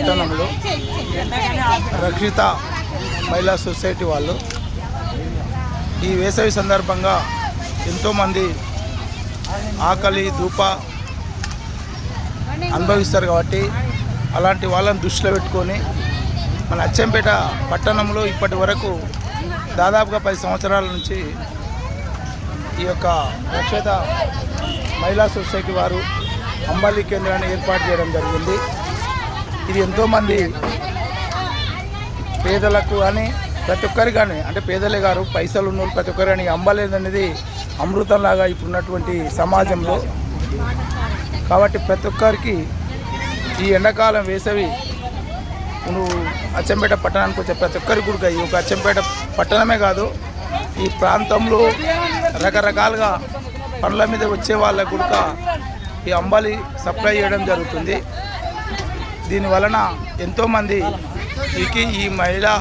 పట్టణంలో రక్షిత మహిళా సొసైటీ వాళ్ళు ఈ వేసవి సందర్భంగా ఎంతోమంది ఆకలి ధూప అనుభవిస్తారు కాబట్టి అలాంటి వాళ్ళని దృష్టిలో పెట్టుకొని మన అచ్చంపేట పట్టణంలో ఇప్పటి వరకు దాదాపుగా 10 సంవత్సరాల నుంచి ఈ యొక్క రక్షిత మహిళా సొసైటీ వారు అంబలి కేంద్రాన్ని ఏర్పాటు చేయడం జరిగింది. ఇది ఎంతోమంది పేదలకు కానీ ప్రతి ఒక్కరికి కానీ, అంటే పేదలే గారు పైసలు ఉన్న ప్రతి ఒక్కరు కానీ అంబలి అనేది అమృతంలాగా ఇప్పుడున్నటువంటి సమాజంలో. కాబట్టి ప్రతి ఒక్కరికి ఈ ఎండాకాలం వేసవి నువ్వు అచ్చంపేట పట్టణానికి వచ్చే ప్రతి ఒక్కరికి కూడా ఈ యొక్క అచ్చంపేట పట్టణమే కాదు, ఈ ప్రాంతంలో రకరకాలుగా పనుల మీద వచ్చే వాళ్ళకు కూడా ఈ అంబలి సప్లై చేయడం జరుగుతుంది. దీనివలన ఎంతోమంది ఈ మహిళా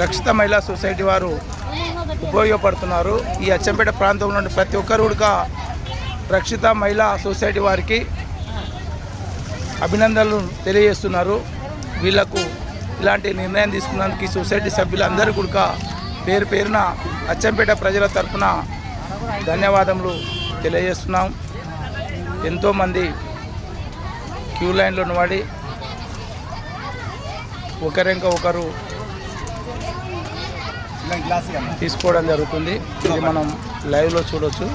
రక్షిత మహిళా సొసైటీ వారు ఉపయోగపడుతున్నారు. ఈ అచ్చంపేట ప్రాంతంలో నుండి ప్రతి ఒక్కరు కూడా రక్షిత మహిళా సొసైటీ వారికి అభినందనలు తెలియజేస్తున్నారు. వీళ్లకు ఇలాంటి నిర్ణయం తీసుకున్నందుకు ఈ సొసైటీ సభ్యులందరూ కూడా పేరు పేరున అచ్చంపేట ప్రజల తరఫున ధన్యవాదములు తెలియజేస్తున్నాం. ఎంతోమంది క్యూ లైన్లో నిలబడి ఒకరింక ఒకరు తీసుకోవడం జరుగుతుంది. ఇది మనం లైవ్లో చూడవచ్చు.